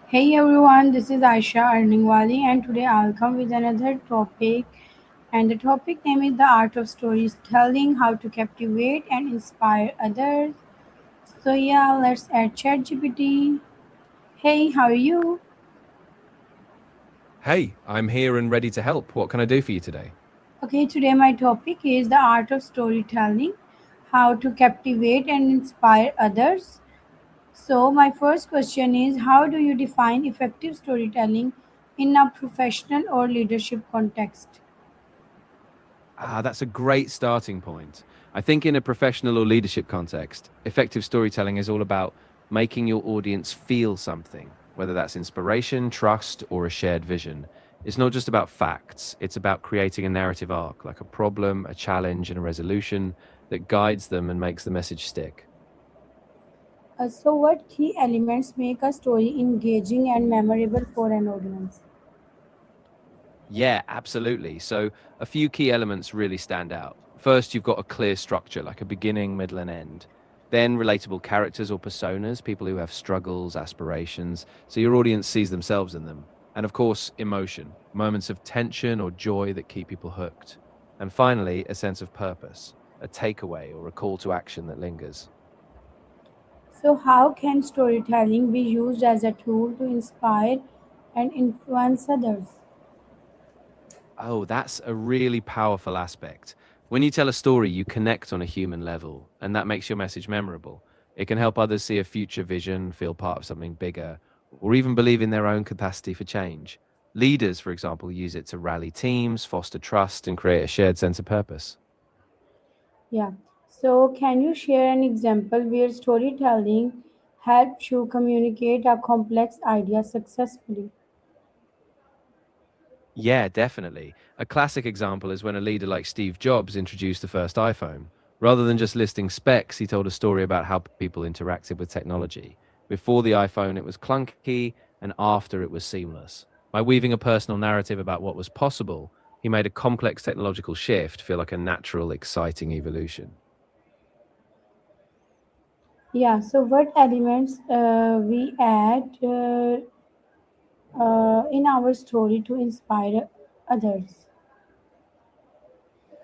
Hey everyone, this is Aisha Arningwali, and today I'll come with another topic. And the topic name is the art of storytelling, how to captivate and inspire others. So yeah, let's add ChatGPT. Hey, how are you? Hey, I'm here and ready to help. What can I do for you today? Okay, today my topic is the art of storytelling, how to captivate and inspire others. So my first question is, how do you define effective storytelling in a professional or leadership context? That's a great starting point. I think in a professional or leadership context, effective storytelling is all about making your audience feel something, whether that's inspiration, trust, or a shared vision. It's not just about facts, it's about creating a narrative arc, like a problem, a challenge, and a resolution that guides them and makes the message stick. So, what key elements make a story engaging and memorable for an audience? Yeah, absolutely. So a few key elements really stand out. First, you've got a clear structure, like a beginning, middle, and end. Then, relatable characters or personas, people who have struggles, aspirations, so your audience sees themselves in them. And of course, emotion, moments of tension or joy that keep people hooked. And finally, a sense of purpose, a takeaway or a call to action that lingers. So, how can storytelling be used as a tool to inspire and influence others? Oh, that's a really powerful aspect. When you tell a story, you connect on a human level, and that makes your message memorable. It can help others see a future vision, feel part of something bigger, or even believe in their own capacity for change. Leaders, for example, use it to rally teams, foster trust, and create a shared sense of purpose. Yeah. So, can you share an example where storytelling helps you communicate a complex idea successfully? Yeah, definitely. A classic example is when a leader like Steve Jobs introduced the first iPhone. Rather than just listing specs, he told a story about how people interacted with technology. Before the iPhone, it was clunky, and after, it was seamless. By weaving a personal narrative about what was possible, he made a complex technological shift feel like a natural, exciting evolution. Yeah. So, what elements we add in our story to inspire others?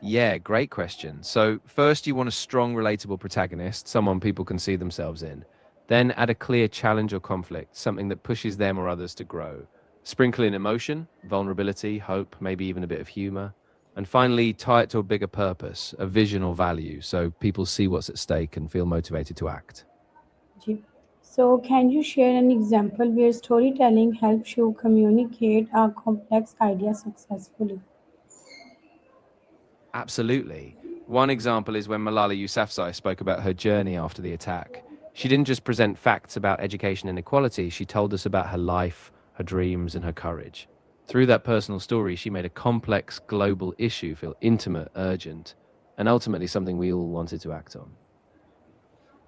Yeah, great question. So, first, you want a strong, relatable protagonist, someone people can see themselves in. Then, add a clear challenge or conflict, something that pushes them or others to grow. Sprinkle in emotion, vulnerability, hope, maybe even a bit of humor. And finally, tie it to a bigger purpose, a vision or value, so people see what's at stake and feel motivated to act. Ji. So, can you share an example where storytelling helps you communicate a complex idea successfully? Absolutely. One example is when Malala Yousafzai spoke about her journey after the attack. She didn't just present facts about education and equality, she told us about her life, her dreams, and her courage. Through that personal story, she made a complex global issue feel intimate, urgent, and ultimately something we all wanted to act on.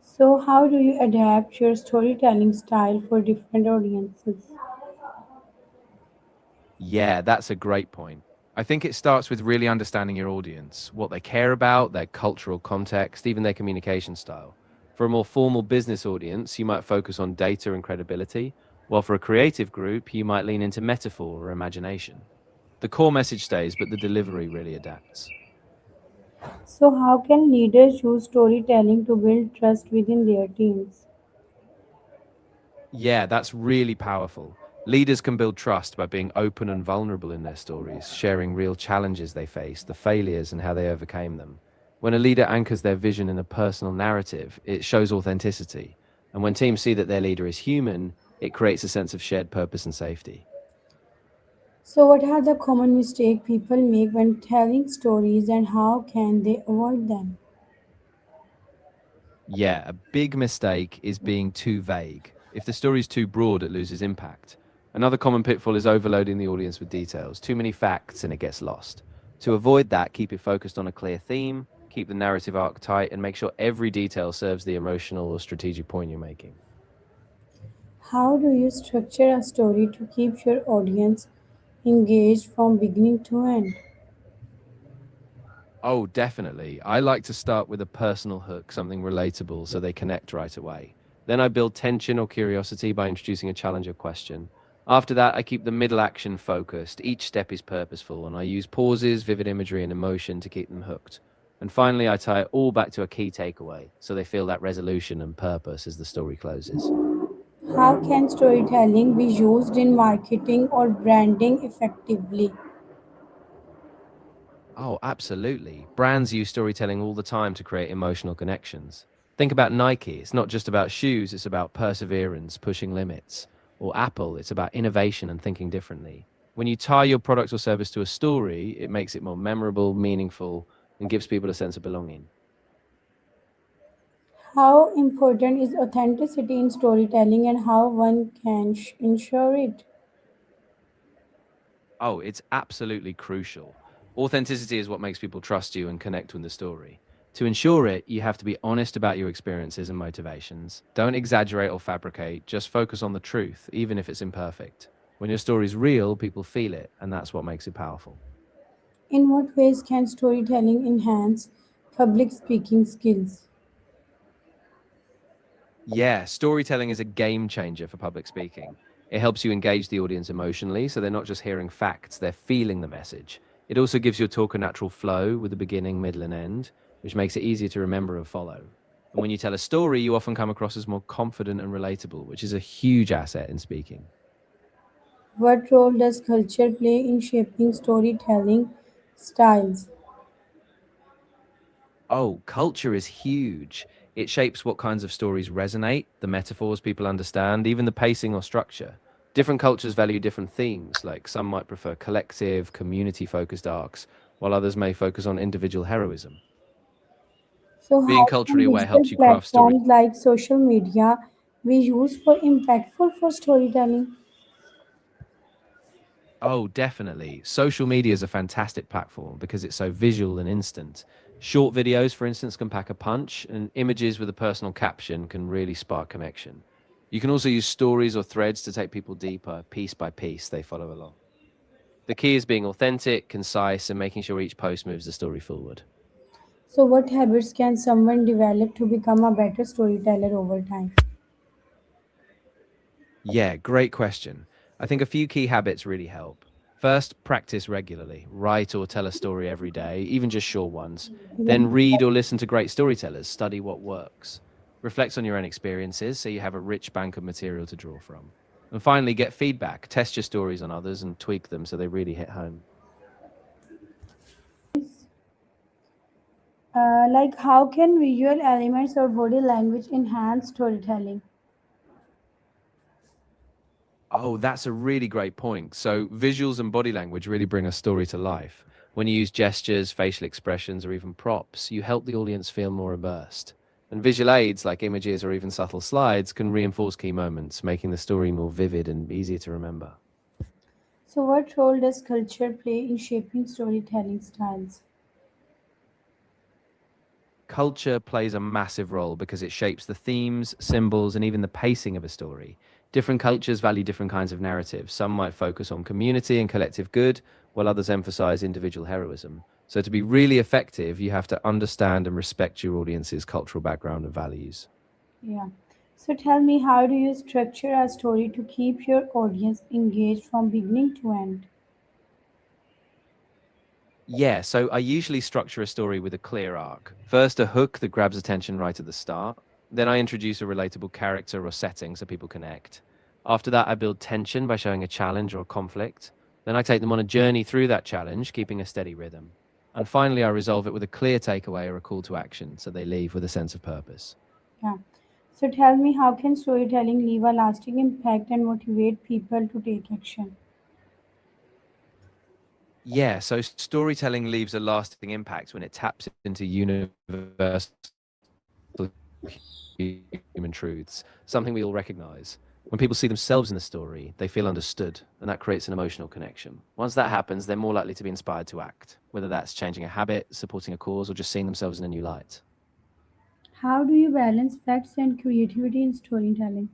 So, how do you adapt your storytelling style for different audiences? Yeah, that's a great point. I think it starts with really understanding your audience, what they care about, their cultural context, even their communication style. For a more formal business audience, you might focus on data and credibility, while for a creative group, you might lean into metaphor or imagination. The core message stays, but the delivery really adapts. So, how can leaders use storytelling to build trust within their teams? Yeah, that's really powerful. Leaders can build trust by being open and vulnerable in their stories, sharing real challenges they faced, the failures, and how they overcame them. When a leader anchors their vision in a personal narrative, it shows authenticity. And when teams see that their leader is human, it creates a sense of shared purpose and safety. So, what are the common mistakes people make when telling stories and how can they avoid them? Yeah, a big mistake is being too vague. If the story is too broad, it loses impact. Another common pitfall is overloading the audience with details. Too many facts and it gets lost. To avoid that, keep it focused on a clear theme, keep the narrative arc tight, and make sure every detail serves the emotional or strategic point you're making. How do you structure a story to keep your audience engaged from beginning to end? Oh, definitely. I like to start with a personal hook, something relatable, so they connect right away. Then I build tension or curiosity by introducing a challenge or question. After that, I keep the middle action focused. Each step is purposeful, and I use pauses, vivid imagery, and emotion to keep them hooked. And finally, I tie it all back to a key takeaway so they feel that resolution and purpose as the story closes. How can storytelling be used in marketing or branding effectively? Oh, absolutely. Brands use storytelling all the time to create emotional connections. Think about Nike. It's not just about shoes, it's about perseverance, pushing limits. Or Apple, it's about innovation and thinking differently. When you tie your product or service to a story, it makes it more memorable, meaningful, and gives people a sense of belonging. How important is authenticity in storytelling and how one can ensure it? Oh, it's absolutely crucial. Authenticity is what makes people trust you and connect with the story. To ensure it, you have to be honest about your experiences and motivations. Don't exaggerate or fabricate, just focus on the truth, even if it's imperfect. When your story's real, people feel it, and that's what makes it powerful. In what ways can storytelling enhance public speaking skills? Yeah, storytelling is a game changer for public speaking. It helps you engage the audience emotionally, so they're not just hearing facts, they're feeling the message. It also gives your talk a natural flow with a beginning, middle, and end, which makes it easier to remember and follow. And when you tell a story, you often come across as more confident and relatable, which is a huge asset in speaking. What role does culture play in shaping storytelling styles? Oh, culture is huge. It shapes what kinds of stories resonate, the metaphors people understand, even the pacing or structure. Different cultures value different themes, like some might prefer collective, community focused arcs, while others may focus on individual heroism. So, Being how culturally can aware digital helps you craft stories. platforms like social media be used for impactful for storytelling? Oh, definitely. Social media is a fantastic platform because it's so visual and instant. Short videos, for instance, can pack a punch, and images with a personal caption can really spark connection. You can also use stories or threads to take people deeper, piece by piece, they follow along. The key is being authentic, concise, and making sure each post moves the story forward. So, what habits can someone develop to become a better storyteller over time? Yeah, great question. I think a few key habits really help. First, practice regularly. Write or tell a story every day, even just short ones. Then read or listen to great storytellers, study what works. Reflect on your own experiences so you have a rich bank of material to draw from. And finally, get feedback. Test your stories on others and tweak them so they really hit home. Like, how can visual elements or body language enhance storytelling? Oh, that's a really great point. So, visuals and body language really bring a story to life. When you use gestures, facial expressions, or even props, you help the audience feel more immersed. And visual aids like images or even subtle slides can reinforce key moments, making the story more vivid and easier to remember. So, what role does culture play in shaping storytelling styles? Culture plays a massive role because it shapes the themes, symbols, and even the pacing of a story. Different cultures value different kinds of narratives. Some might focus on community and collective good, while others emphasize individual heroism. So, to be really effective, you have to understand and respect your audience's cultural background and values. Yeah. So, tell me, how do you structure a story to keep your audience engaged from beginning to end? Yeah, so I usually structure a story with a clear arc. First, a hook that grabs attention right at the start. Then I introduce a relatable character or setting so people connect. After that, I build tension by showing a challenge or a conflict. Then I take them on a journey through that challenge, keeping a steady rhythm. And finally, I resolve it with a clear takeaway or a call to action so they leave with a sense of purpose. Yeah. So, tell me, how can storytelling leave a lasting impact and motivate people to take action? Yeah, so storytelling leaves a lasting impact when it taps into universal human truths, something we all recognize. When people see themselves in the story, they feel understood, and that creates an emotional connection. Once that happens, they're more likely to be inspired to act, whether that's changing a habit, supporting a cause, or just seeing themselves in a new light. How do you balance facts and creativity in storytelling?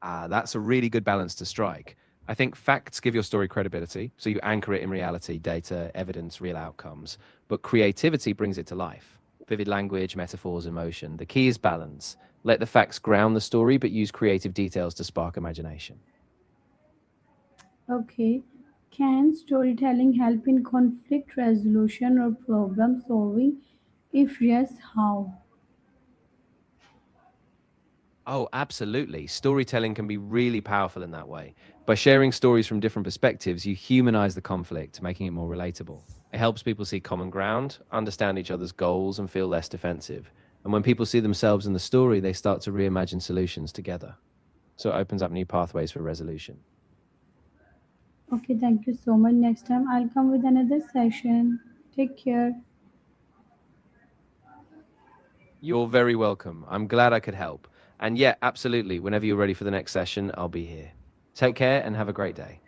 That's a really good balance to strike. I think facts give your story credibility, so you anchor it in reality, data, evidence, real outcomes. But creativity brings it to life. vivid language, metaphors, emotion. The key is balance. Let the facts ground the story, but use creative details to spark imagination. Okay. Can storytelling help in conflict resolution or problem solving? If yes, how? Oh, absolutely. Storytelling can be really powerful in that way. By sharing stories from different perspectives, you humanize the conflict, making it more relatable. It helps people see common ground, understand each other's goals, and feel less defensive. And when people see themselves in the story, they start to reimagine solutions together. So it opens up new pathways for resolution. Okay, thank you so much. Next time I'll come with another session. Take care. You're very welcome. I'm glad I could help. And yeah, absolutely. Whenever you're ready for the next session, I'll be here. Take care and have a great day.